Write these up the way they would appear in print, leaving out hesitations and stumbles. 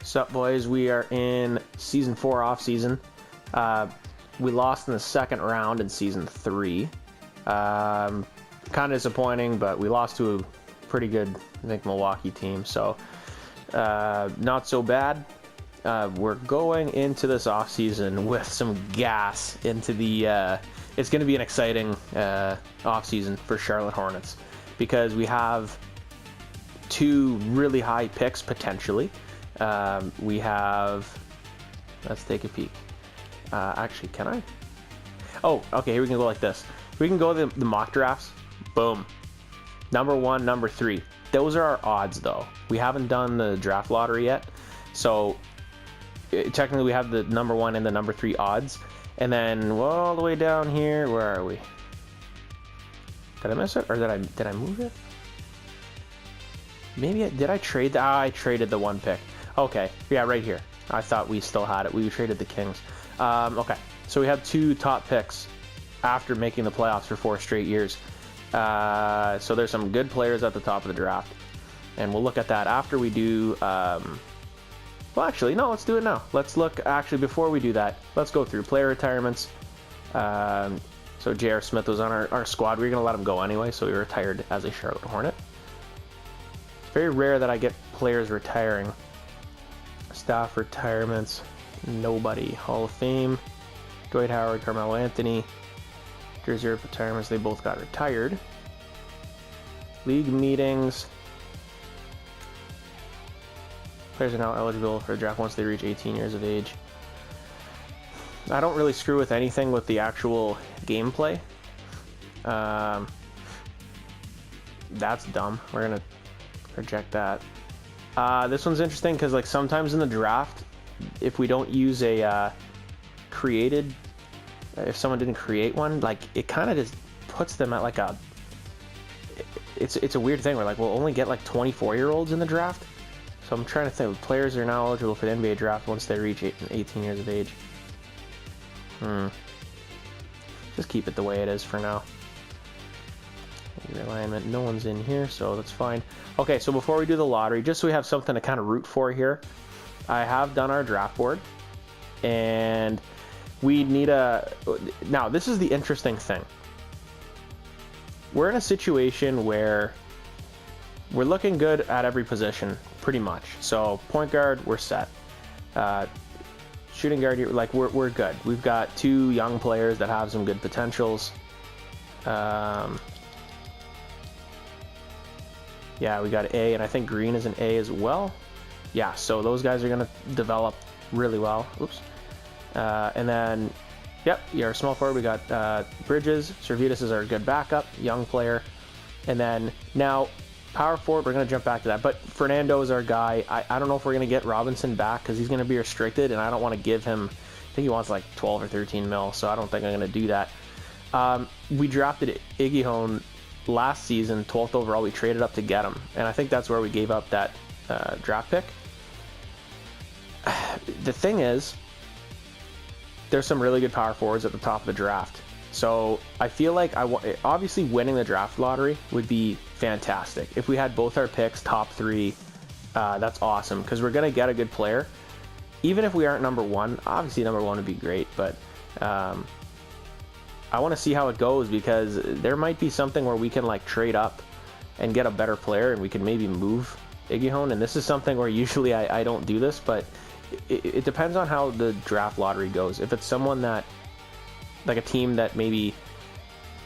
Sup, boys? We are in Season 4 off-season. We lost in the second round in Season 3. Kind of disappointing, but we lost to a pretty good, I think, Milwaukee team, so not so bad. We're going into this off-season with some gas into the... it's going to be an exciting off-season for Charlotte Hornets because we have two really high picks, potentially. We have, let's take a peek. Actually, can I? Oh, okay, here we can go like this. We can go the mock drafts. Boom. Number 1, number 3. Those are our odds, though. We haven't done the draft lottery yet. So, technically, we have the number 1 and the number 3 odds. And then, well, all the way down here, where are we? Did I miss it? Or did I move it? Maybe, did I trade that? I traded the 1 pick. Okay, yeah, right here. I thought we still had it. We traded the Kings. Okay, so we have 2 top picks after making the playoffs for 4 straight years. So there's some good players at the top of the draft. And we'll look at that after we do... well, actually, no, let's do it now. Let's look, actually, before we do that, let's go through player retirements. So J.R. Smith was on our squad. We were going to let him go anyway, so he retired as a Charlotte Hornet. It's very rare that I get players retiring. Staff retirements, nobody. Hall of Fame, Dwight Howard, Carmelo Anthony. Jersey retirements, they both got retired. League meetings. Players are now eligible for the draft once they reach 18 years of age. I don't really screw with anything with the actual gameplay. That's dumb. We're gonna reject that. This one's interesting because, like, sometimes in the draft, if we don't use a if someone didn't create one, like, it kind of just puts them at like a. It's a weird thing. We're like, we'll only get like 24-year-olds in the draft. So I'm trying to think. Players are now eligible for the NBA draft once they reach 18 years of age. Just keep it the way it is for now. Realignment, no one's in here, so that's fine. Okay, so before we do the lottery, just so we have something to kind of root for here, I have done our draft board, and we need a... Now, this is the interesting thing. We're in a situation where we're looking good at every position, pretty much. So, point guard, we're set. Shooting guard, like, we're good. We've got 2 young players that have some good potentials. Yeah, we got A, and I think Green is an A as well. Yeah, so those guys are going to develop really well. Oops. And then, yep, our small forward, we got Bridges. Servetus is our good backup, young player. And then now, power forward, we're going to jump back to that. But Fernando is our guy. I don't know if we're going to get Robinson back because he's going to be restricted, and I don't want to give him... I think he wants like 12 or 13 mil, so I don't think I'm going to do that. We drafted Iggy Hone last season, 12th overall. We traded up to get him, and I think that's where we gave up that draft pick. The thing is, there's some really good power forwards at the top of the draft, so I feel like obviously winning the draft lottery would be fantastic. If we had both our picks top 3, that's awesome, because we're going to get a good player. Even if we aren't number 1, obviously number 1 would be great, but I want to see how it goes, because there might be something where we can like trade up and get a better player, and we can maybe move Iggy Hone. And this is something where usually I don't do this, but it depends on how the draft lottery goes. If it's someone that, like a team that maybe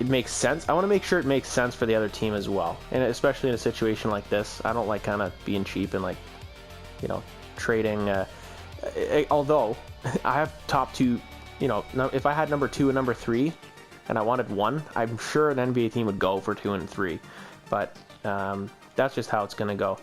it makes sense, I want to make sure it makes sense for the other team as well. And especially in a situation like this, I don't like kind of being cheap and, like, you know, trading. Although I have top 2, you know, if I had number 2 and number 3, and I wanted 1, I'm sure an NBA team would go for 2 and 3. But that's just how it's going to go.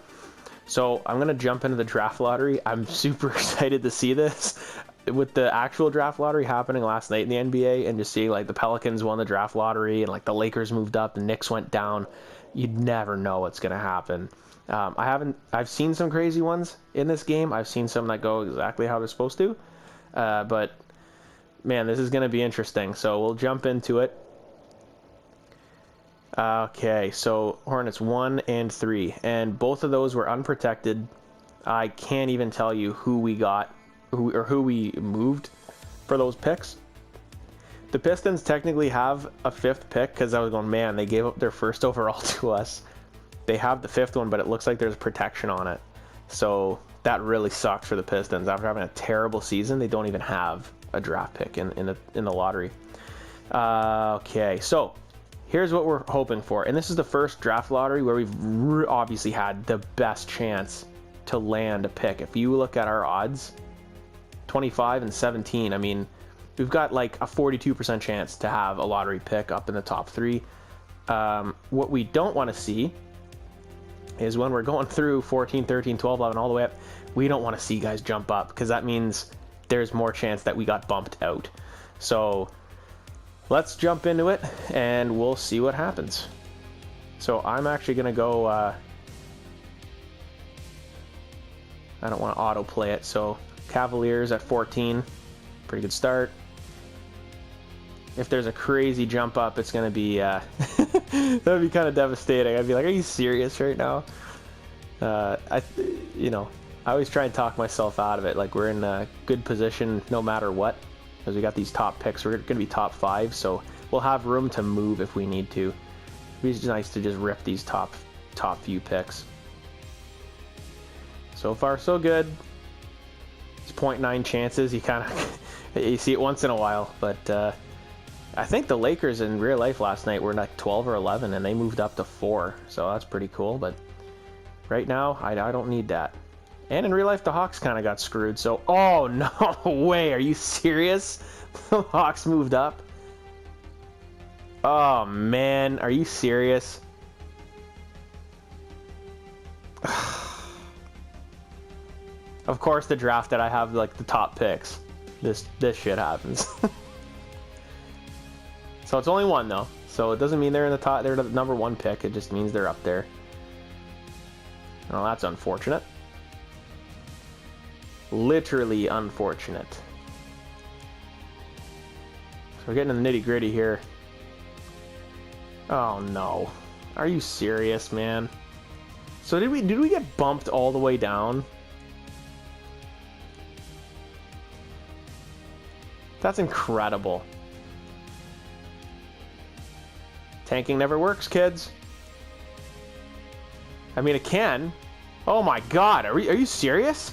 So I'm going to jump into the draft lottery. I'm super excited to see this. With the actual draft lottery happening last night in the NBA, and just seeing like the Pelicans won the draft lottery, and like the Lakers moved up, the Knicks went down, you'd never know what's going to happen. I've seen some crazy ones in this game. I've seen some that go exactly how they're supposed to. But man, this is going to be interesting. So we'll jump into it. Okay, so Hornets 1 and 3, and both of those were unprotected. I can't even tell you who we got, who we moved for those picks. The Pistons technically have a 5th pick because I was going, man, they gave up their 1st overall to us. They have the 5th one, but it looks like there's protection on it. So that really sucks for the Pistons. After having a terrible season, they don't even have a draft pick in the lottery. Okay, so here's what we're hoping for. And this is the first draft lottery where we've obviously had the best chance to land a pick. If you look at our odds, 25 and 17, I mean, we've got like a 42% chance to have a lottery pick up in the top 3. What we don't want to see is when we're going through 14, 13, 12, 11, all the way up, we don't want to see guys jump up because that means there's more chance that we got bumped out. So let's jump into it and we'll see what happens. So I'm actually going to go, I don't want to autoplay it. So Cavaliers at 14, pretty good start. If there's a crazy jump up, it's going to be, that would be kind of devastating. I'd be like, are you serious right now? I always try and talk myself out of it. Like, we're in a good position no matter what, because we got these top picks. We're going to be top 5, so we'll have room to move if we need to. It'd be nice to just rip these top few picks. So far, so good. It's 0.9 chances. You kind of you see it once in a while, but I think the Lakers in real life last night were like 12 or 11, and they moved up to 4, so that's pretty cool. But right now, I don't need that. And in real life, the Hawks kind of got screwed. So, oh no way! Are you serious? The Hawks moved up. Oh man, are you serious? Of course, the draft that I have like the top picks. This shit happens. So it's only 1 though, so it doesn't mean they're in the top. They're the number 1 pick. It just means they're up there. Well, that's unfortunate. Literally unfortunate. So we're getting in the nitty-gritty here. Oh no, are you serious, man? So did we get bumped all the way down? That's incredible. Tanking never works, kids. I mean, it can. Oh my god, are you serious?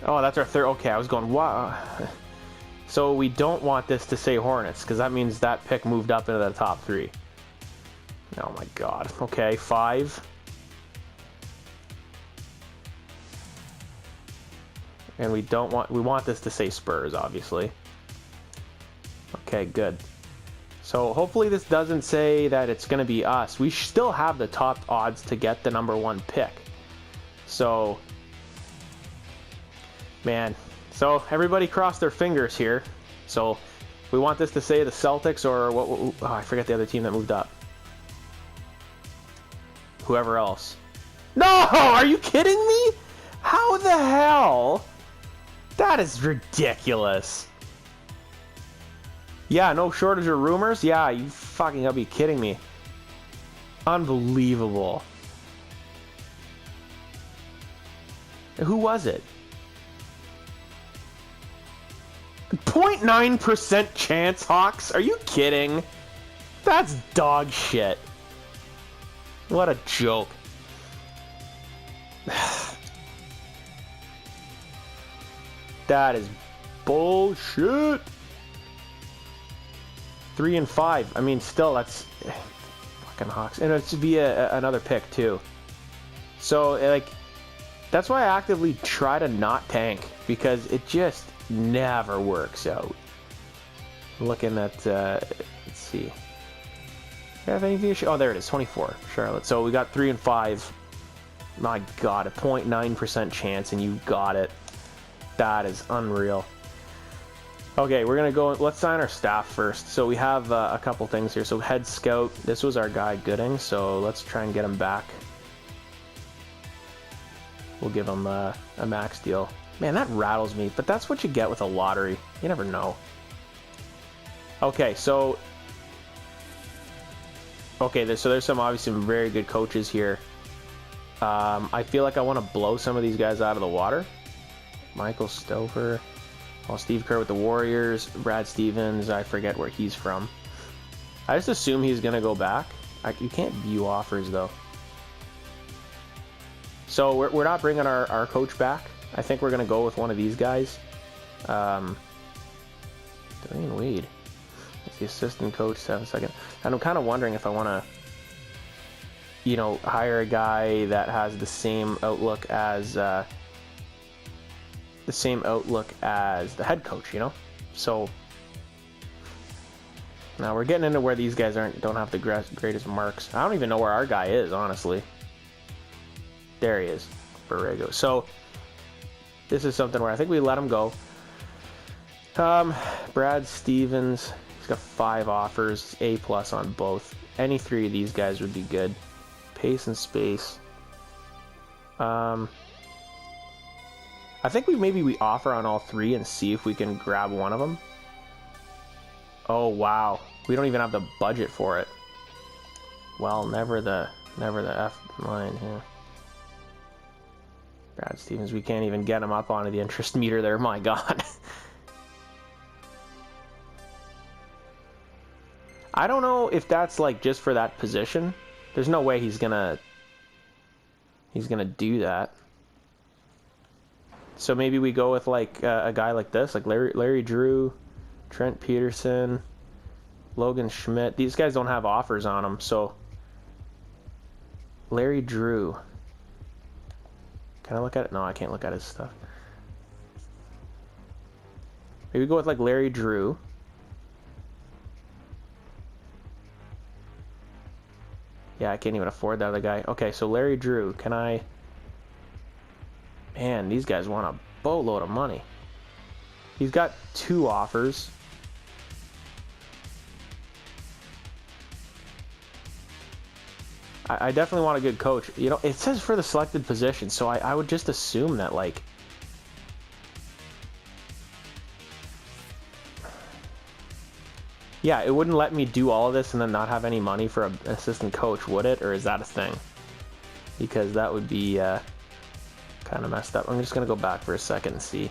Oh, that's our 3rd. Okay, I was going, wow. So we don't want this to say Hornets, because that means that pick moved up into the top 3. Oh my god. Okay, 5. And we want this to say Spurs, obviously. Okay, good. So hopefully this doesn't say that it's going to be us. We still have the top odds to get the number 1 pick. So, man. So everybody cross their fingers here. So we want this to say the Celtics or what? Oh, I forget the other team that moved up. Whoever else. No! Are you kidding me? How the hell? That is ridiculous. Yeah, no shortage of rumors? Yeah, you fucking gotta be kidding me. Unbelievable. Who was it? 0.9% chance, Hawks? Are you kidding? That's dog shit. What a joke. That is bullshit. 3 and 5. I mean, still, that's fucking Hawks, and it should be another pick too. So, like, that's why I actively try to not tank, because it just never works out. Looking at, let's see. Do you have anything? Oh, there it is. 24, Charlotte. So we got 3 and 5. My God, a 0.9% chance, and you got it. That is unreal. Okay, we're gonna go. Let's sign our staff first. So we have a couple things here. So head scout. This was our guy Gooding. So let's try and get him back. We'll give him a max deal. Man, that rattles me. But that's what you get with a lottery. You never know. Okay, so there's some obviously some very good coaches here. I feel like I want to blow some of these guys out of the water. Michael Stover. Oh, Steve Kerr with the Warriors. Brad Stevens, I forget where he's from. I just assume he's going to go back. You can't view offers, though. So we're not bringing our coach back. I think we're going to go with one of these guys. Dwayne Wade. It's the assistant coach, 7 second. And I'm kind of wondering if I want to, you know, hire a guy that has the same outlook as the head coach, you know? So now we're getting into where these guys don't have the greatest marks. I don't even know where our guy is, honestly. There he is, Borrego. So this is something where I think we let him go. Brad Stevens, he's got 5 offers, A+ on both. Any 3 of these guys would be good. Pace and space. I think we offer on all 3 and see if we can grab one of them. Oh wow, we don't even have the budget for it. Well, never the F9 here. Brad Stevens, we can't even get him up onto the interest meter there. My God. I don't know if that's like just for that position. There's no way he's gonna do that. So maybe we go with like a guy like this, like Larry Drew, Trent Peterson, Logan Schmidt. These guys don't have offers on them, so Larry Drew. Can I look at it? No, I can't look at his stuff. Maybe go with like Larry Drew. Yeah, I can't even afford that other guy. Okay, so Larry Drew, can I... Man, these guys want a boatload of money. He's got 2 offers. I definitely want a good coach. You know, it says for the selected position, so I would just assume that, like... Yeah, it wouldn't let me do all of this and then not have any money for an assistant coach, would it? Or is that a thing? Because that would be kind of messed up. I'm just going to go back for a second and see.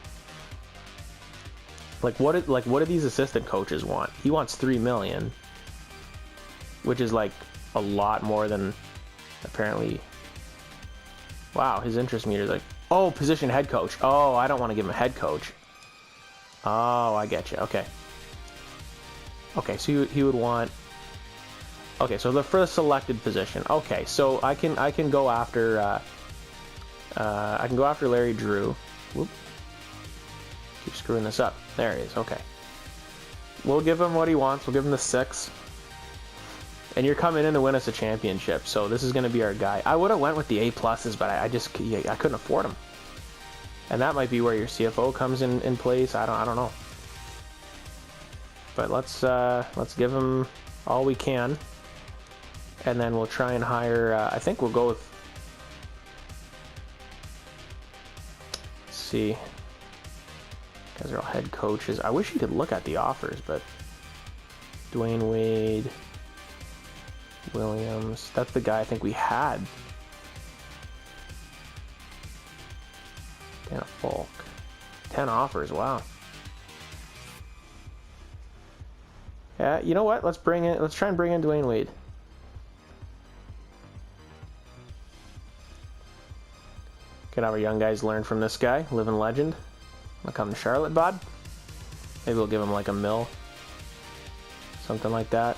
Like what do these assistant coaches want? He wants $3 million, which is like a lot more than apparently. Wow, his interest meter is like, oh, position head coach. Oh, I don't want to give him a head coach. Oh, I get you. Okay. Okay, so he would want. Okay, so for the selected position. Okay, so I can go after Larry Drew. Whoop. Keep screwing this up. There he is. Okay. We'll give him what he wants. We'll give him the 6. And you're coming in to win us a championship, so this is going to be our guy. I would have went with the A+, but I couldn't afford him. And that might be where your CFO comes in place. I don't know. But let's give him all we can, and then we'll try and hire. I think we'll go with. Let's see. Guys are all head coaches. I wish you could look at the offers, but Dwayne Wade, Williams. That's the guy I think we had. Dana Falk. 10 offers. Wow. Yeah, you know what? Let's try and bring in Dwayne Wade. Can have our young guys learn from this guy, living legend. I'll come to Charlotte, bud. Maybe we'll give him like $1 million. Something like that.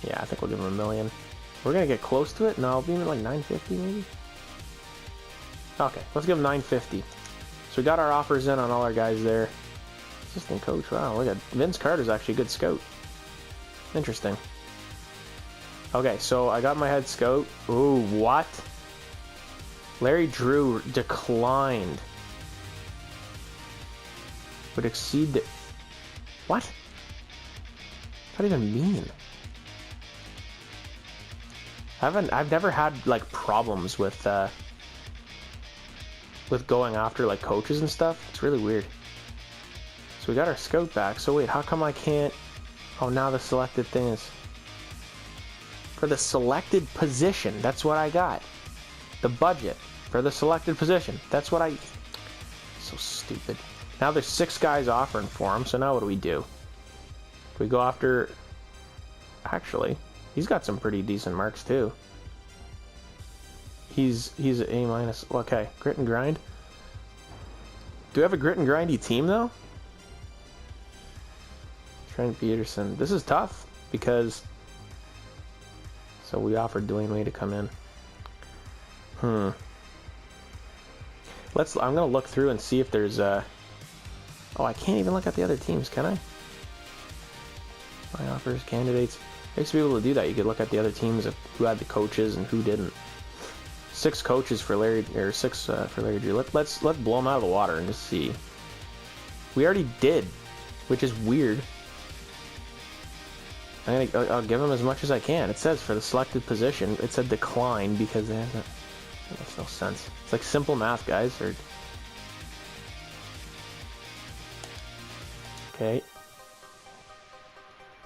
Yeah, I think we'll give him $1 million. We're gonna get close to it. No, I'll be like 950 maybe. Okay, let's give him 950. So we got our offers in on all our guys there. Assistant coach, wow, look at Vince Carter's actually a good scout. Interesting. Okay, so I got my head scout. Ooh, what? Larry Drew declined. Would exceed the... What? What does that even mean? I've never had like problems with going after like coaches and stuff. It's really weird. So we got our scout back. So wait, how come I can't... Oh, now the selected thing is... For the selected position, that's what I got. the budget for the selected position. That's what I... So stupid. Now there's 6 guys offering for him, so now what do? Do we go after... Actually, he's got some pretty decent marks too. He's an A-. Okay, grit and grind. Do we have a grit and grindy team though? Trent Peterson. This is tough because... So we offered Dwayne Wade to come in. I'm gonna look through and see if there's oh, I can't even look at the other teams, can I? My offers, candidates. I used to be able to do that. You could look at the other teams of who had the coaches and who didn't. 6 coaches for Larry, or 6 for Larry Drew. Let's blow them out of the water and just see. We already did, which is weird. I'll give them as much as I can. It says for the selected position, it said decline because they haven't. That makes no sense. It's like simple math, guys. Okay.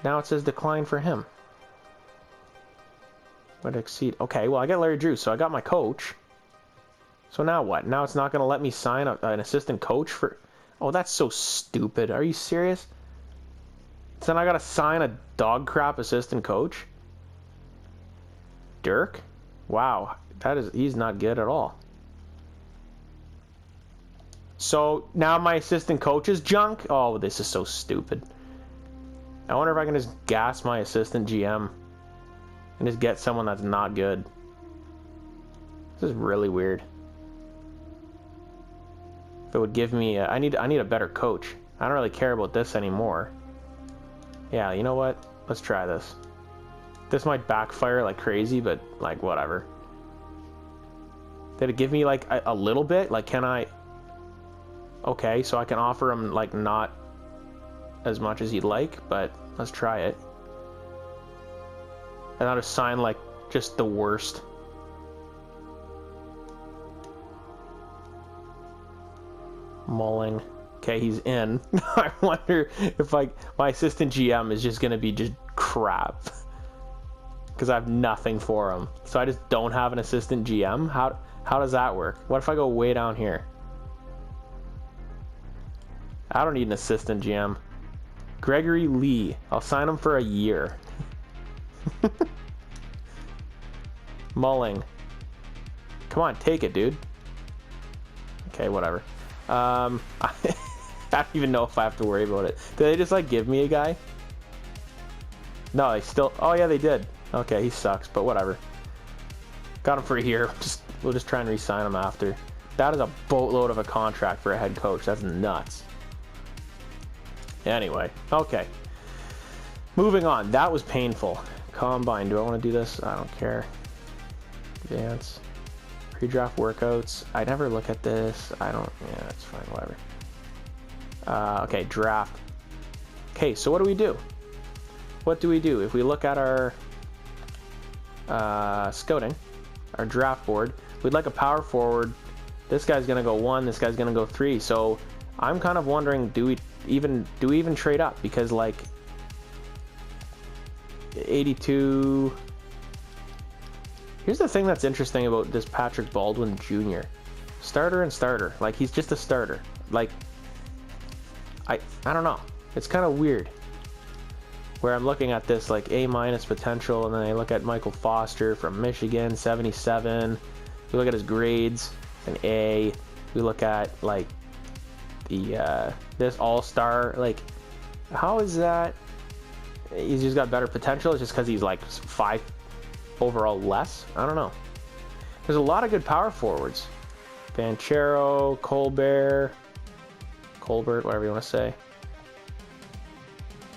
Now it says decline for him. Would exceed. Okay, well I got Larry Drew, so I got my coach. So now what? Now it's not going to let me sign an assistant coach for... Oh, that's so stupid. Are you serious? So then I got to sign a dog crap assistant coach? Dirk? Wow. He's not good at all. So now my assistant coach is junk? Oh, this is so stupid. I wonder if I can just gas my assistant GM and just get someone that's not good. This is really weird. If it would give me I need a better coach. I don't really care about this anymore. Yeah, you know what? Let's try this. This might backfire like crazy, but like whatever. Did it give me like a little bit? Like can I... Okay, so I can offer him like not as much as he'd like, but let's try it. And I'll just sign like just the worst. Mulling. Okay, he's in. I wonder if like my assistant GM is just gonna be just crap. Because I have nothing for him. So I just don't have an assistant GM? How does that work? What if I go way down here? I don't need an assistant GM. Gregory Lee. I'll sign him for a year. Mulling. Come on, take it, dude. Okay, whatever. I don't even know if I have to worry about it. Did they just like give me a guy? No, they still... Oh yeah, they did. Okay, he sucks, but whatever. Got him for a year. We'll just try and re-sign him after. That is a boatload of a contract for a head coach. That's nuts. Anyway, okay. Moving on. That was painful. Combine. Do I want to do this? I don't care. Advance. Pre-draft workouts. I never look at this. I don't... Yeah, that's fine. Whatever. Okay, draft. Okay, so what do we do? What do we do? If we look at our scouting, our draft board, we'd like a power forward. This guy's going to go 1. This guy's going to go 3. So I'm kind of wondering, do we even trade up? Because like 82... Here's the thing that's interesting about this Patrick Baldwin Jr. Starter and starter. Like, he's just a starter. Like, I don't know. It's kind of weird. Where I'm looking at this, like, A- potential, and then I look at Michael Foster from Michigan, 77. We look at his grades, an A. We look at, like, the, this all-star. Like, how is that? He's just got better potential? It's just because he's, like, 5 overall less? I don't know. There's a lot of good power forwards. Banchero, Colbert, whatever you want to say.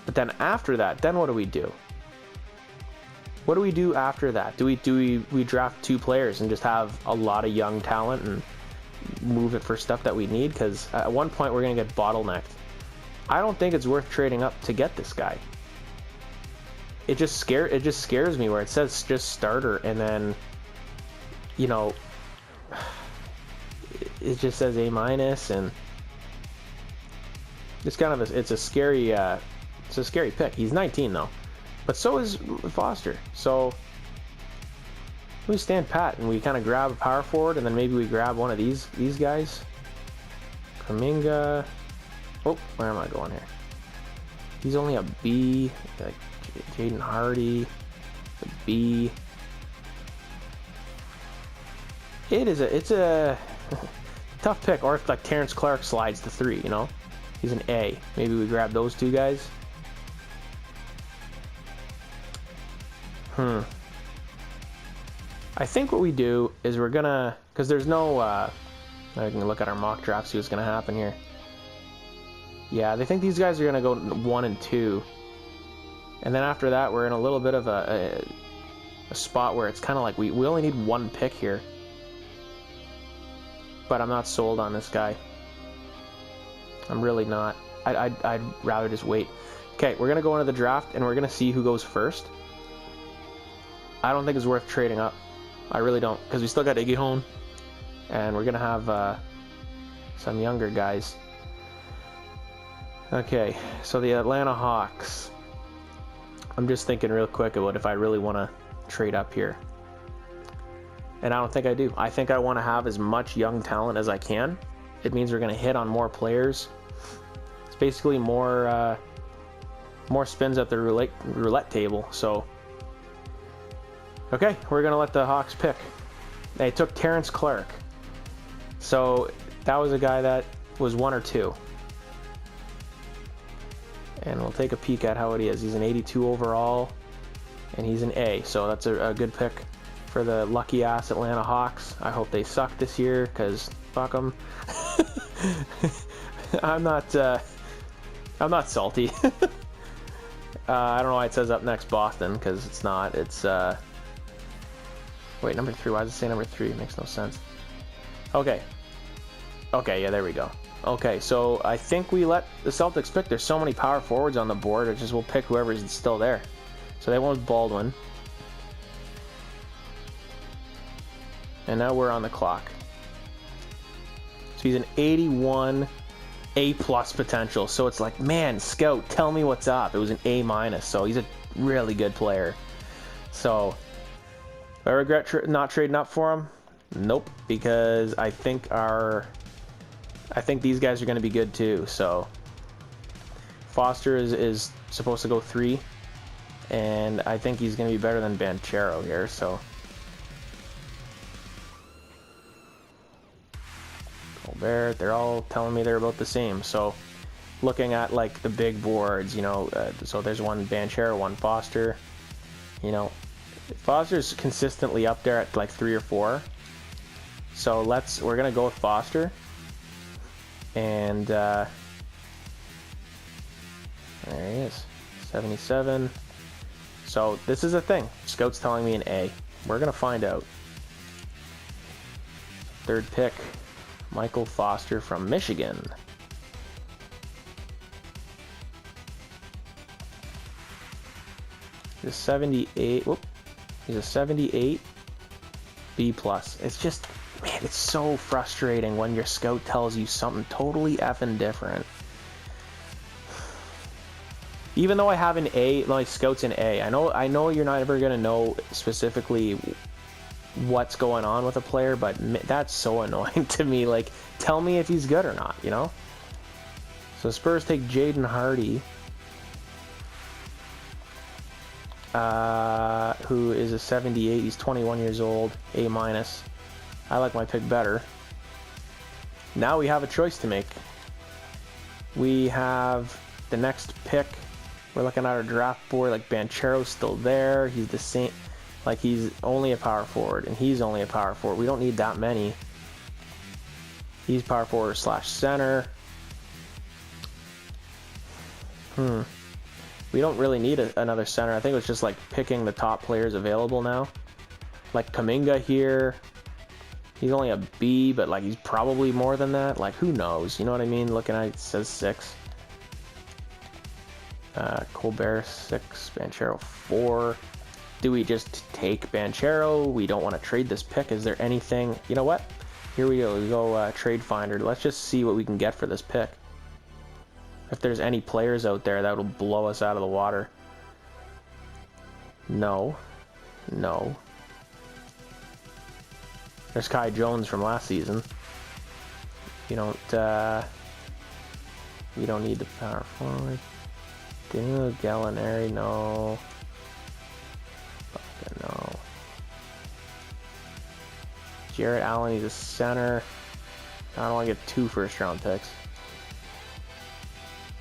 But then after that, then what do we do? What do we do after that? Do we draft 2 players and just have a lot of young talent and move it for stuff that we need? Because at one point we're going to get bottlenecked. I don't think it's worth trading up to get this guy. It just scares me where it says just starter and then, you know, it just says A- and it's kind of it's a scary pick. He's 19 though, but so is Foster. So We stand pat and we kind of grab a power forward, and then maybe we grab one of these guys. Kuminga. Oh, where am I going here? He's only a B. Like Jaden Hardy, a B. It's a tough pick. Or if like Terrence Clark slides to 3, you know, he's an A. Maybe we grab those 2 guys. I think what we do is we're gonna, because there's no, I can look at our mock draft, see what's gonna happen here. Yeah, they think these guys are gonna go 1 and 2, and then after that we're in a little bit of a spot where it's kind of like we only need 1 pick here. But I'm not sold on this guy. I'm really not. I'd rather just wait. Okay, we're gonna go into the draft and we're gonna see who goes first. I don't think it's worth trading up. I really don't, because we still got Iggy and we're gonna have some younger guys. Okay, so the Atlanta Hawks. I'm just thinking real quick about if I really want to trade up here. And I don't think I do. I think I want to have as much young talent as I can. It means we're going to hit on more players. It's basically more spins at the roulette table. So, okay, we're going to let the Hawks pick. They took Terrence Clark. So that was a guy that was 1 or 2. And we'll take a peek at how it is. He's an 82 overall, and he's an A. So that's a good pick for the lucky ass Atlanta Hawks. I hope they suck this year, because fuck them. I'm not salty. I don't know why it says up next Boston, because it's not. It's wait, number 3. Why does it say number 3? It makes no sense. Okay, yeah, there we go. Okay, so I think we let the Celtics pick. There's so many power forwards on the board, it's just we'll pick whoever's still there. So they went with Baldwin. And now we're on the clock. So he's an 81 A+ potential. So it's like, man, scout, tell me what's up. It was an A-. So he's a really good player. So do I regret not trading up for him? Nope, because I think these guys are going to be good too. So Foster is supposed to go 3, and I think he's going to be better than Banchero here. So Gobert, they're all telling me they're about the same. So looking at like the big boards, you know, so there's one Banchero, one Foster. You know, Foster's consistently up there at like 3 or 4. So we're gonna go with Foster. And there he is, 77. So this is a thing. Scout's telling me an A. We're gonna find out. 3rd pick, Michael Foster from Michigan. He's a 78. Whoop. He's a 78 B+. It's just, man, it's so frustrating when your scout tells you something totally effing different. Even though I have an A, my scout's an A. I know you're not ever gonna know specifically what's going on with a player, but that's so annoying to me. Like, tell me if he's good or not, you know? So Spurs take Jaden Hardy, who is a 78. He's 21 years old, A-. I like my pick better. Now we have a choice to make. We have the next pick. We're looking at our draft board. Like, Banchero's still there. He's the same. Like, he's only a power forward, and he's only a power forward. We don't need that many. He's power forward / center. We don't really need another center. I think it was just like picking the top players available now. Like Kuminga here. He's only a B, but like he's probably more than that. Like, who knows? You know what I mean? Looking at it, it says 6. Colbert 6, Banchero 4. Do we just take Banchero? We don't want to trade this pick. Is there anything? You know what? Here we go. We go trade finder. Let's just see what we can get for this pick. If there's any players out there that will blow us out of the water. No. There's Kai Jones from last season. You don't need the power forward. Danilo Gallinari, no. Fucking no. Jarrett Allen, he's a center. I don't want to get 2 first-round picks.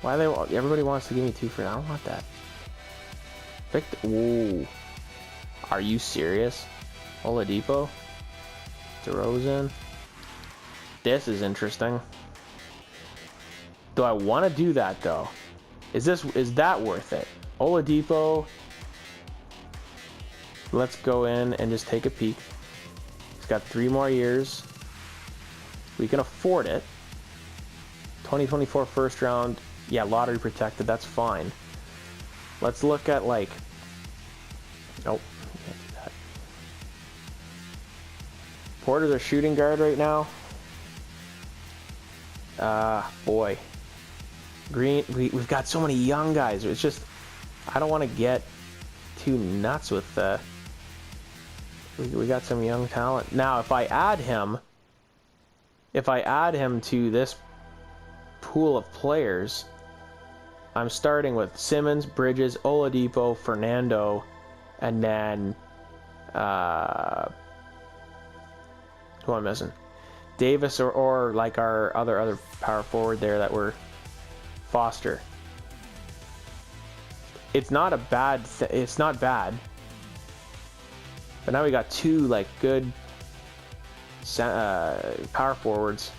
Why everybody wants to give me 2 I don't want that. Whoa. Are you serious? Oladipo? DeRozan? This is interesting. Do I want to do that though? Is that worth it? Oladipo. Let's go in and just take a peek. He's got 3 more years. We can afford it. 2024 first round. Yeah, lottery protected. That's fine. Let's look at like. Nope. Can't do that. Porter's a shooting guard right now. Boy. Green. We've got so many young guys. It's just I don't want to get too nuts with we got some young talent. Now if I add him to this pool of players, I'm starting with Simmons, Bridges, Oladipo, Fernando, and then who am I missing? Davis or like our other power forward there that were Foster. It's not a bad it's not bad. But now we got 2 like good power forwards.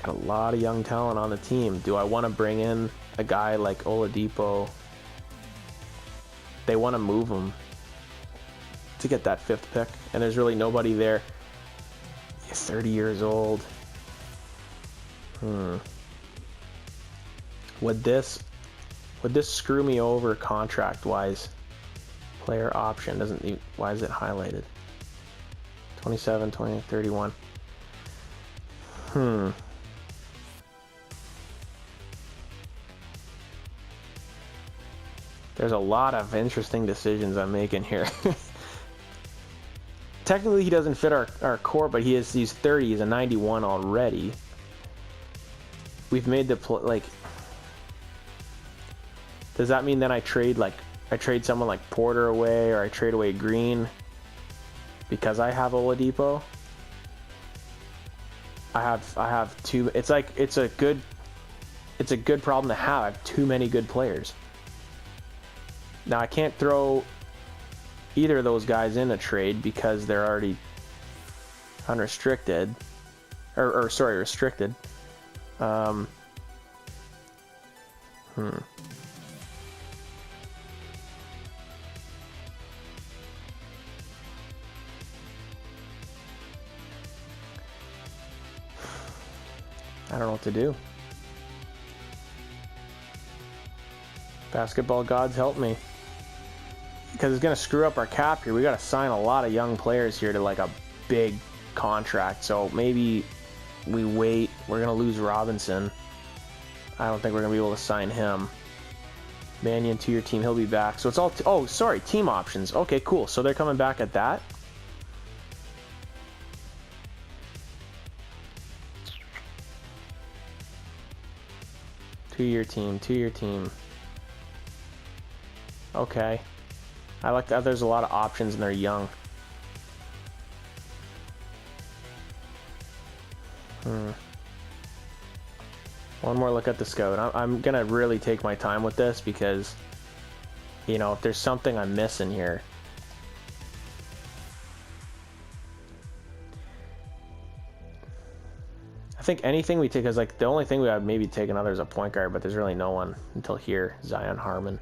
Got a lot of young talent on the team. Do I want to bring in a guy like Oladipo? They want to move him to get that 5th pick, and there's really nobody there. He's 30 years old. Would this screw me over contract wise? Player option doesn't. Why is it highlighted? 27, 20, 31. There's a lot of interesting decisions I'm making here. Technically, he doesn't fit our core, but he's 30. He's a 91 already. We've made the like. Does that mean then I trade someone like Porter away, or I trade away Green because I have Oladipo? I have 2. It's like it's a good problem to have. I have too many good players. Now I can't throw either of those guys in a trade because they're already unrestricted, or sorry, restricted. I don't know what to do. Basketball gods help me. Because it's going to screw up our cap here. We got to sign a lot of young players here to like a big contract. So maybe we wait. We're going to lose Robinson. I don't think we're going to be able to sign him. Mannion to your team. He'll be back. So it's all... oh, sorry. Team options. Okay, cool. So they're coming back at that. Two-year team. Okay. I like that there's a lot of options and they're young. One more look at the scout. I'm going to really take my time with this because, you know, if there's something I'm missing here. I think anything we take, because like the only thing we would maybe take another is a point guard, but there's really no one until here. Zion Harmon.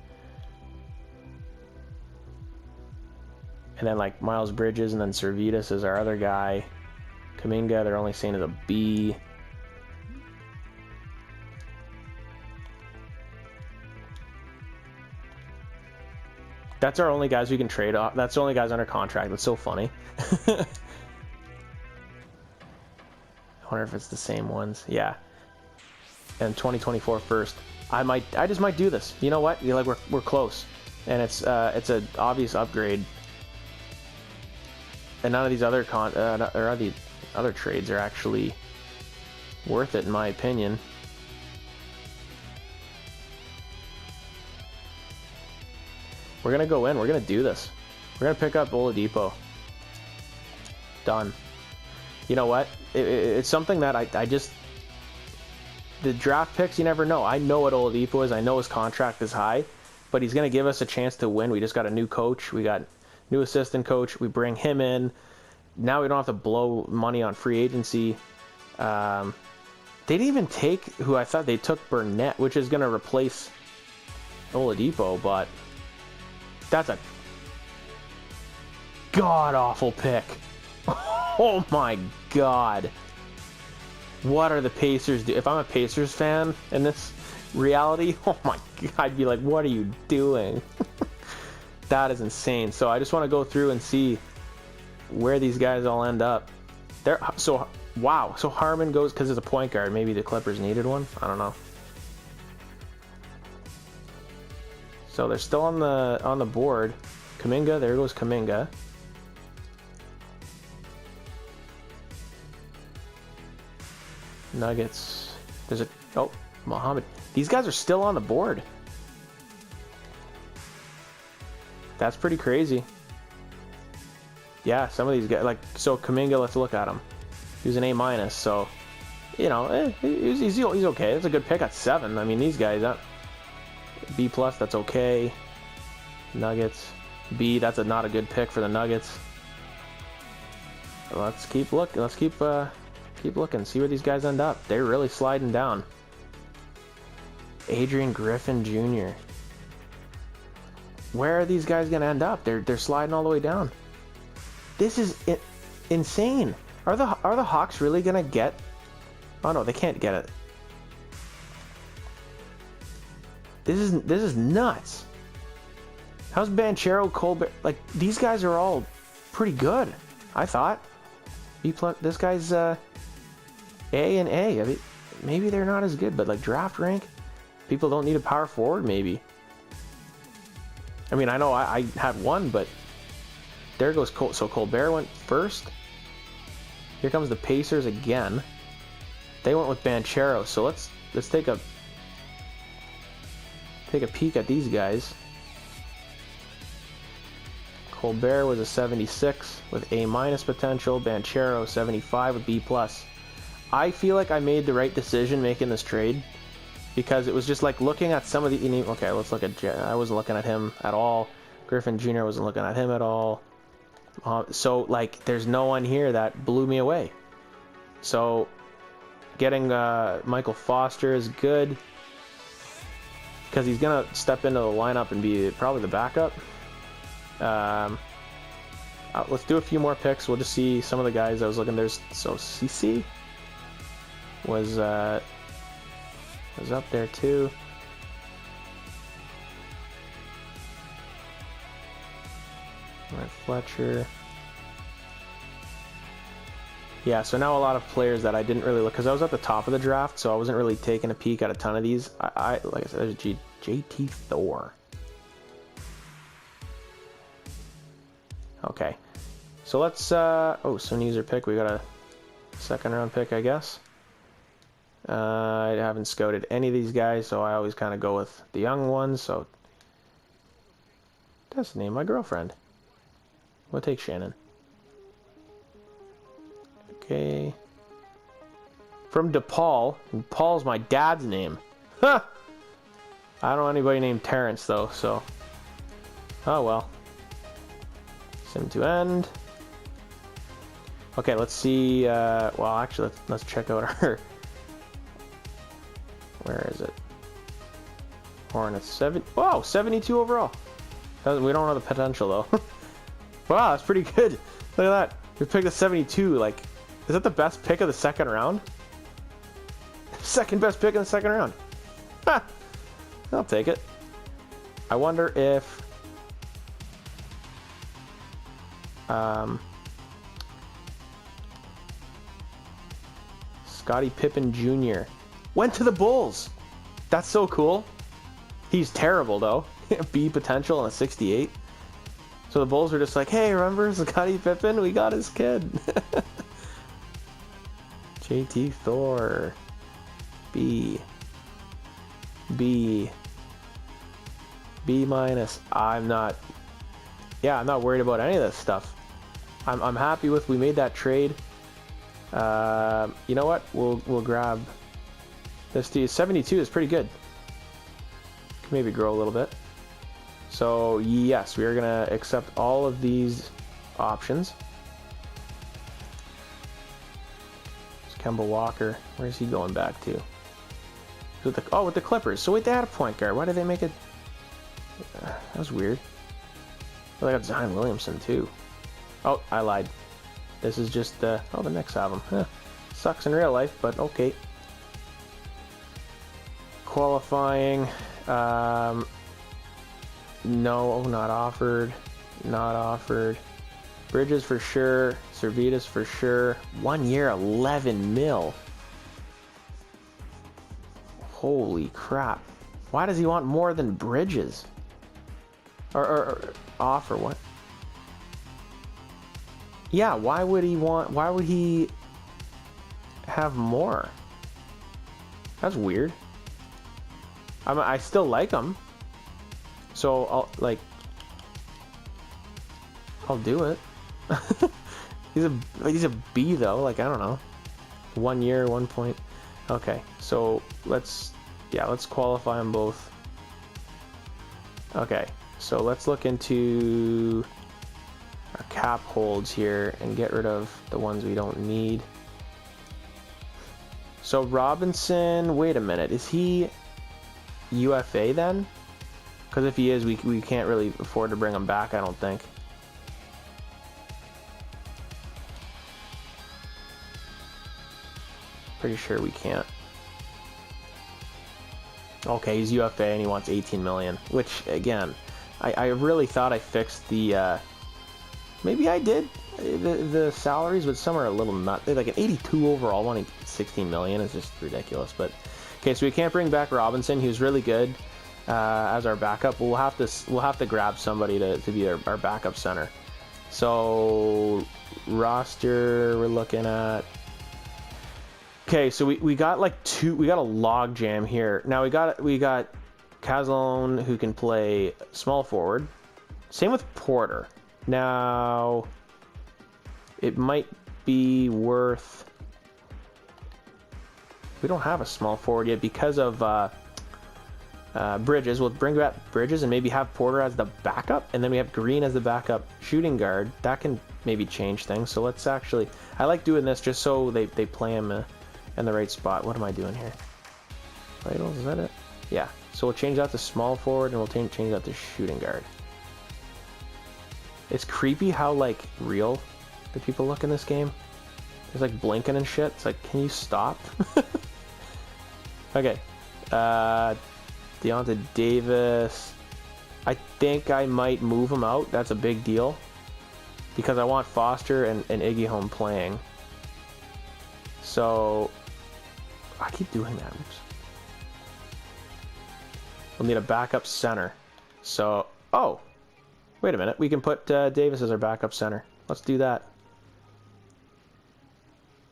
And then like Miles Bridges and then Servetus is our other guy. Kuminga, they're only saying is a B. That's our only guys we can trade off. That's the only guys under contract. That's so funny. I wonder if it's the same ones. Yeah. And 2024 first. I just might do this. You know what? You're like we're close. And it's an obvious upgrade And none of these other the other trades are actually worth it, in my opinion. We're gonna go in. We're gonna do this. We're gonna pick up Oladipo. Done. You know what? It's something that I just... The draft picks, you never know. I know what Oladipo is. I know his contract is high, but he's gonna give us a chance to win. We just got a new coach. We got new assistant coach. We bring him in. Now we don't have to blow money on free agency. They didn't even take who I thought they took, Burnett, which is gonna replace Oladipo, but that's a god-awful pick. Oh my god. What are the Pacers do? If I'm a Pacers fan in this reality, oh my god, I'd be like, what are you doing? That is insane. So I just want to go through and see where these guys all end up. So wow. So Harmon goes because it's a point guard. Maybe the Clippers needed one. I don't know. So they're still on the board. Kuminga, there goes Kuminga. Nuggets. There's a... Oh, Muhammad. These guys are still on the board. That's pretty crazy. Yeah, some of these guys... Like, so Kuminga, let's look at him. He was an A-, so... You know, he's okay. It's a good pick at 7. I mean, these guys... B+, that's okay. Nuggets. B, that's not a good pick for the Nuggets. Let's keep looking. Let's keep looking. See where these guys end up. They're really sliding down. Adrian Griffin Jr. Where are these guys gonna end up? They're sliding all the way down. This is insane. Are the Hawks really gonna get? Oh no, they can't get it. This is nuts. How's Banchero, Colbert? Like, these guys are all pretty good, I thought. B+, this guy's A and A. I mean, maybe they're not as good, but like draft rank, people don't need a power forward. Maybe. I mean, I know I had one, but there goes Col. So Colbert went first. Here comes the Pacers again. They went with Banchero. So let's take a peek at these guys. Colbert was a 76 with A- potential. Banchero 75 with B+. I feel like I made the right decision making this trade because it was just like looking at some of the... Okay, let's look at... I wasn't looking at him at all. Griffin Jr. wasn't looking at him at all. So, like, there's no one here that blew me away. So, getting Michael Foster is good because he's going to step into the lineup and be probably the backup. Let's do a few more picks. We'll just see some of the guys I was looking. There's... So, CC was up there too. Right, Fletcher. Yeah, so now a lot of players that I didn't really look because I was at the top of the draft, so I wasn't really taking a peek at a ton of these. I like I said, there's JT Thor. Okay, so let's. Oh, Sunizer pick. We got a second round pick, I guess. I haven't scouted any of these guys, so I always kind of go with the young ones. So that's the name of my girlfriend. We'll take Shannon. Okay. From DePaul. And Paul's my dad's name. Huh! I don't know anybody named Terrence, though, so... Oh, well. Sim to end. Okay, let's see... well, actually, let's check out our... Where is it? Hornets. Wow, 72 overall. We don't know the potential, though. Wow, that's pretty good. Look at that. We picked a 72. Like, is that the best pick of the second round? Second best pick in the second round. Ha! I'll take it. I wonder if... Scottie Pippen Jr. went to the Bulls. That's so cool. He's terrible, though. B potential and a 68. So the Bulls were just like, hey, remember Scottie Pippen? We got his kid. JT Thor. B minus. I'm not worried about any of this stuff. I'm happy with we made that trade. You know what? We'll grab this to 72 is pretty good. Can maybe grow a little bit. So yes, we are gonna accept all of these options. It's Kemba Walker. Where's he going back to? With the Clippers. So wait, they had a point guard. Why did they make it? That was weird. Well, they got Zion Williamson too. Oh, I lied. This is just the Knicks have him. Huh. Sucks in real life, but okay. Qualifying. No, not offered. Not offered. Bridges for sure. Servetus for sure. 1 year, 11 mil. Holy crap. Why does he want more than Bridges? Or offer what? Yeah, why would he have more? That's weird. I still like him. So I'll do it. He's a B though, like I don't know. 1 year, 1 point. Okay, so let's qualify them both. Okay, so let's look into our cap holds here and get rid of the ones we don't need. So Robinson, wait a minute, is he UFA then? Because if he is, we can't really afford to bring him back, I don't think. Pretty sure we can't. Okay, he's UFA and he wants 18 million, which again, I really thought I fixed the maybe I did the salaries, but some are a little nut. They're like an 82 overall, wanting 16 million is just ridiculous. But okay, so we can't bring back Robinson. He was really good as our backup. We'll have to grab somebody to be our backup center. So roster, we're looking at. Okay, so we got we got a log jam here. Now we got Kazalone who can play small forward. Same with Porter. Now it might be worth. We don't have a small forward yet because of Bridges. We'll bring back Bridges and maybe have Porter as the backup, and then we have Green as the backup shooting guard. That can maybe change things. So let's actually. I like doing this just so they play him in the right spot. What am I doing here? Vitals, is that it? Yeah. So we'll change that to small forward and we'll change that to shooting guard. It's creepy how real the people look in this game. There's blinking and shit. It's can you stop? Okay. Deonta Davis. I think I might move him out. That's a big deal. Because I want Foster and Iggy home playing. So I keep doing that. Oops. We'll need a backup center. So, oh, wait a minute. We can put Davis as our backup center. Let's do that.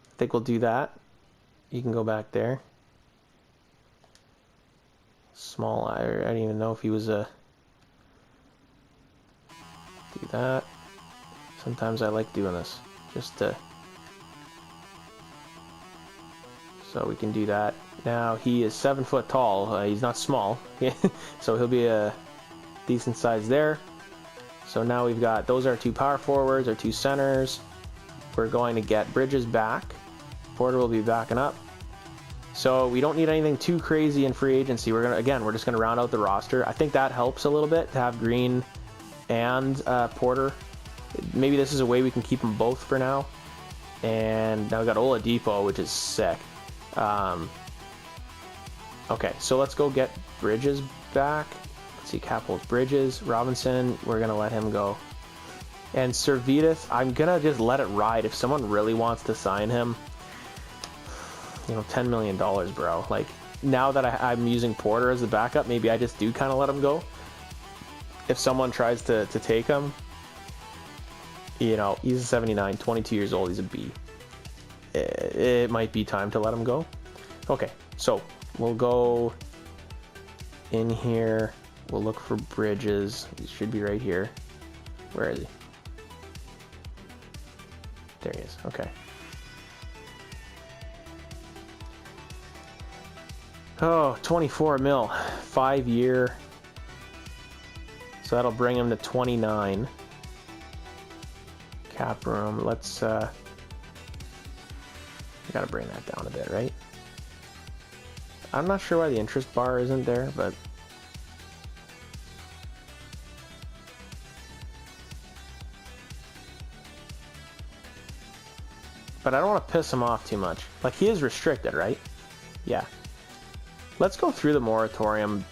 I think we'll do that. You can go back there. Small, I don't even know if he was a. Do that. Sometimes I like doing this just to. So we can do that. Now he is 7 foot tall. He's not small, so he'll be a decent size there. So now we've got those are our two power forwards, our two centers. We're going to get Bridges back. Porter will be backing up. So we don't need anything too crazy in free agency. We're just gonna round out the roster. I think that helps a little bit to have Green and Porter. Maybe this is a way we can keep them both for now. And now we got Oladipo, which is sick. Okay, so let's go get Bridges back. Let's see, cap holds Bridges. Robinson, we're going to let him go. And Servetus, I'm going to just let it ride. If someone really wants to sign him, $10 million, bro. Now that I'm using Porter as the backup, maybe I just do kind of let him go. If someone tries to take him, You know, he's a 79, 22 years old. He's a B. It might be time to let him go. Okay, so we'll go in here. We'll look for Bridges. He should be right here. Where is he? There he is. Okay. Oh, 24 mil. 5-year. So that'll bring him to 29. Cap room. Let's, we gotta bring that down a bit, right? I'm not sure why the interest bar isn't there, but... But I don't want to piss him off too much. Like, he is restricted, right? Yeah. Let's go through the moratorium.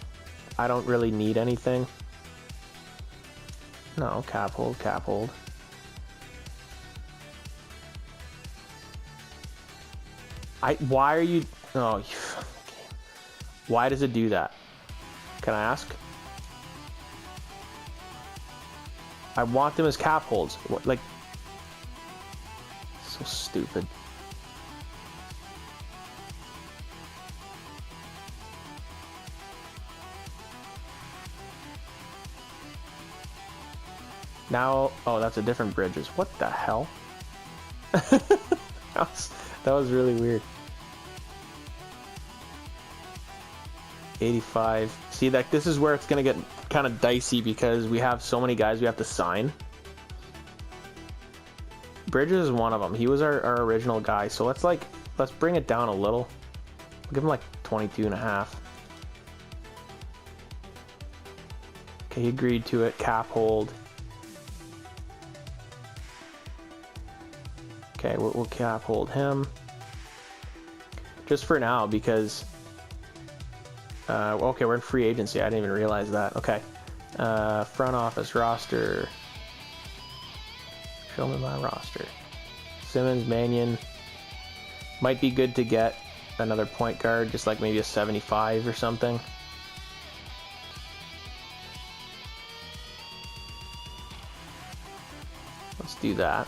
I don't really need anything. No, cap hold, cap hold. Why are you... Oh, you... Why does it do that? Can I ask? I want them as cap holds. What, like... So stupid. Now, oh, that's a different Bridges. What the hell? that was really weird. 85. See, that this is where it's gonna get kind of dicey because we have so many guys we have to sign. Bridges is one of them. He was our original guy, so let's bring it down a little. We'll give him like 22 and a half. Okay, he agreed to it. Cap hold. Okay, we'll cap hold him. Just for now, because... okay, we're in free agency. I didn't even realize that. Okay. Front office roster. Show me my roster. Simmons, Mannion. Might be good to get another point guard, just like maybe a 75 or something. Let's do that.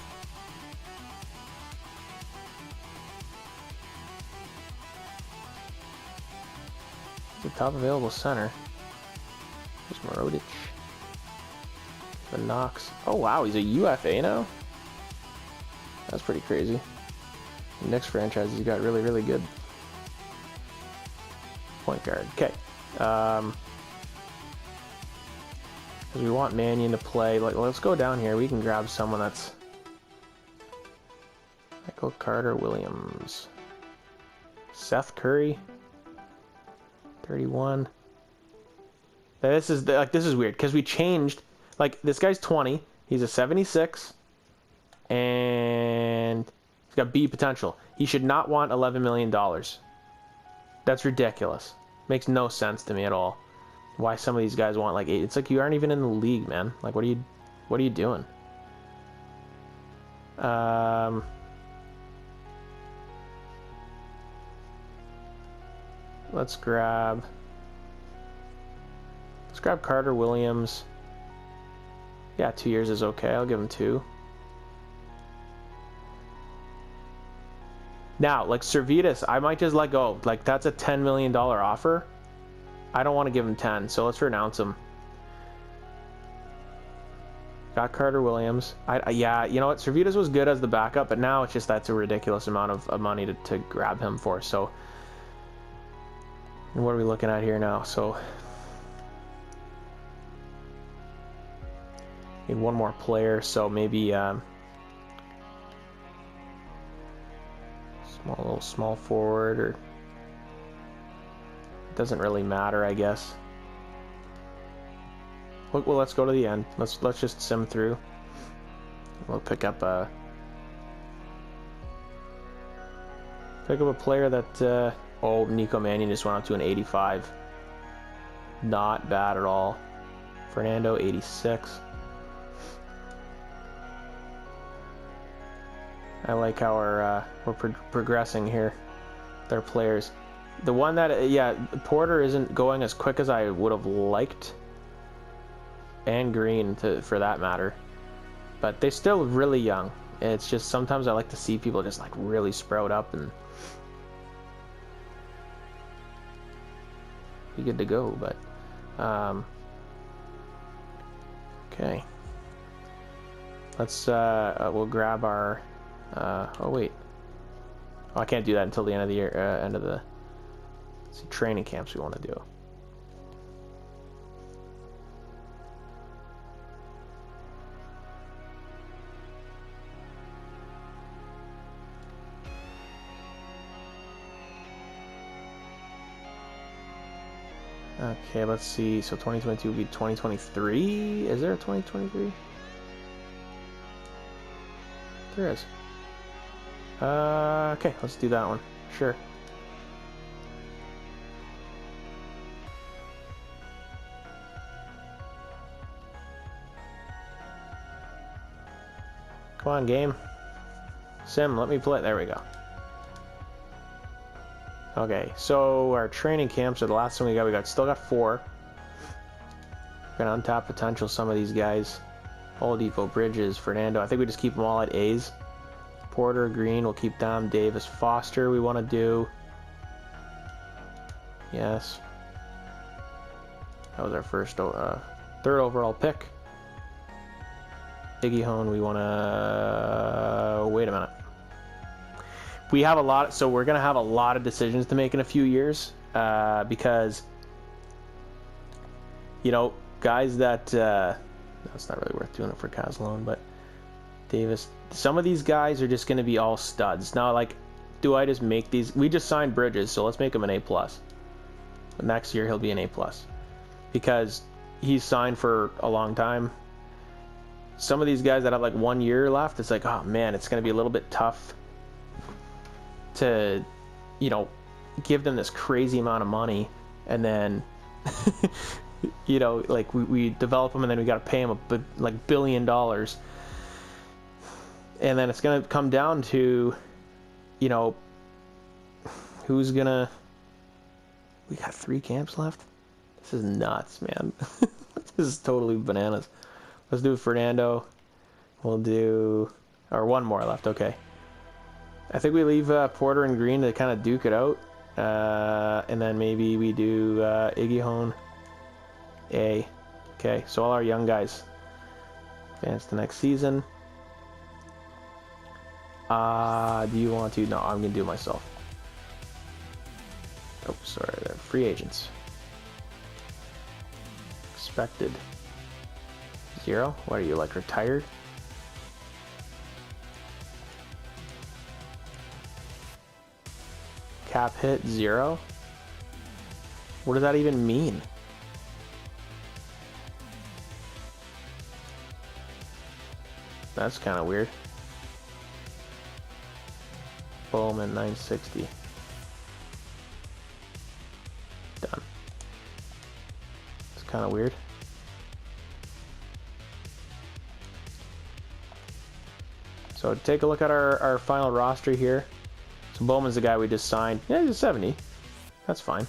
The top available center. There's Morodic. The Knox. Oh wow, he's a UFA now? That's pretty crazy. The next franchise, he got really, really good point guard. Okay. Because we want Mannion to play. Like, let's go down here. We can grab someone that's... Michael Carter Williams. Seth Curry. 31. This is weird because we changed. Like, this guy's 20. He's a 76. And he's got B potential. He should not want $11 million. That's ridiculous. Makes no sense to me at all. Why some of these guys want like 8. It's like you aren't even in the league, man. Like, what are you doing? Let's grab Carter Williams. Yeah, 2 years is okay. I'll give him 2. Now, like Servetus, I might just let go. Like, that's a $10 million offer. I don't want to give him 10, so let's renounce him. Got Carter Williams. Yeah, you know what? Servetus was good as the backup, but now it's just that's a ridiculous amount of money to grab him for. So, what are we looking at here now? So, need one more player, so maybe small forward, or it doesn't really matter, I guess. Well, let's go to the end. Let's just sim through. We'll pick up a player that oh, Nico Mannion just went up to an 85. Not bad at all. Fernando 86. I like how we're progressing here with our players. The one that, yeah, Porter isn't going as quick as I would have liked, and Green for that matter. but they're still really young. It's just sometimes I like to see people just like really sprout up and be good to go. But okay, let's we'll grab our oh wait, oh, I can't do that until the end of the year, end of the training camps we want to do. Okay, let's see. So 2022 will be 2023. Is there a 2023? There is. Okay, let's do that one. Sure. Come on, game. Sim, let me play. There we go. Okay, so our training camps are the last one we got. Still got 4. We're gonna untap potential some of these guys. Oladipo, Bridges, Fernando. I think we just keep them all at A's. Porter, Green, we'll keep them. Davis, Foster, we want to do. Yes. That was our first, 3rd overall pick. Iggy Hone, we want to. Wait a minute. We have a lot, so we're going to have a lot of decisions to make in a few years because, you know, guys that, that's not really worth doing it for Caslone, but Davis, some of these guys are just going to be all studs. Now, like, do I just make these? We just signed Bridges, so let's make him an A+. Next year, he'll be an A+. Because he's signed for a long time. Some of these guys that have, like, 1 year left, it's like, oh, man, it's going to be a little bit tough to, you know, give them this crazy amount of money and then you know, like we develop them and then we got to pay them like $1 billion, and then it's gonna come down to, you know, who's gonna. We got 3 camps left. This is nuts, man. This is totally bananas. Let's do Fernando. We'll do, or 1 more left. Okay. I think we leave Porter and Green to kind of duke it out. And then maybe we do Iggy Hone A. Okay, so all our young guys advance to next season. Do you want to? No, I'm going to do it myself. Oh, sorry, they're free agents. Expected 0. What are you, like, retired? Cap hit 0? What does that even mean? That's kind of weird. Bowman 960. Done. It's kind of weird. So take a look at our final roster here. So Bowman's the guy we just signed. Yeah, he's a 70. That's fine.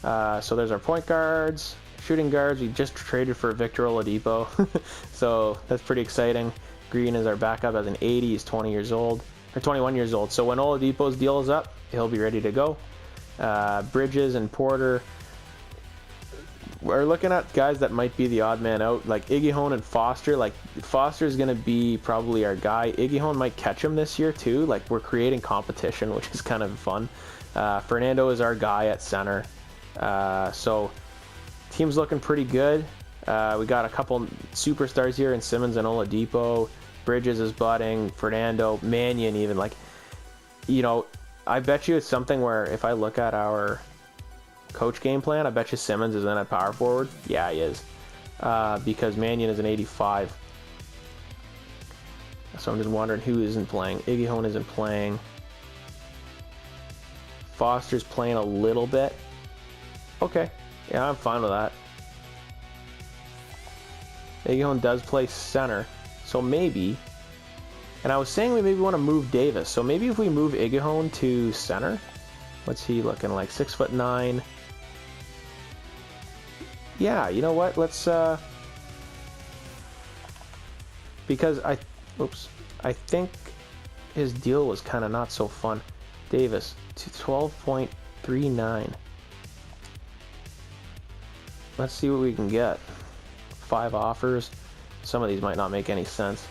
So there's our point guards, shooting guards. We just traded for Victor Oladipo. So that's pretty exciting. Green is our backup as an 80. He's 20 years old, or 21 years old. So when Oladipo's deal is up, he'll be ready to go. Bridges and Porter. We're looking at guys that might be the odd man out, like Iggy Hone and Foster. Like, Foster's going to be probably our guy. Iggy Hone might catch him this year, too. Like, we're creating competition, which is kind of fun. Fernando is our guy at center. So, team's looking pretty good. We got a couple superstars here in Simmons and Oladipo. Bridges is budding. Fernando, Mannion even. Like, you know, I bet you it's something where if I look at our coach game plan, I bet you Simmons is in at power forward. Yeah, he is. Because Mannion is an 85. So I'm just wondering who isn't playing. Iggy Hone isn't playing. Foster's playing a little bit. Okay. Yeah, I'm fine with that. Iggy Hone does play center. So maybe. And I was saying we maybe want to move Davis. So maybe if we move Iggy Hone to center. What's he looking like? 6'9". Yeah, you know what? Let's because I think his deal was kind of not so fun. Davis to 12.39. Let's see what we can get. 5 offers. Some of these might not make any sense.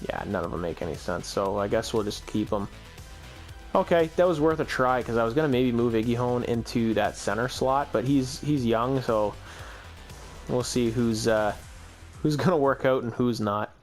Yeah, none of them make any sense. So I guess we'll just keep them. Okay, that was worth a try because I was gonna maybe move Iggyhone into that center slot, but he's young, so we'll see who's gonna work out and who's not.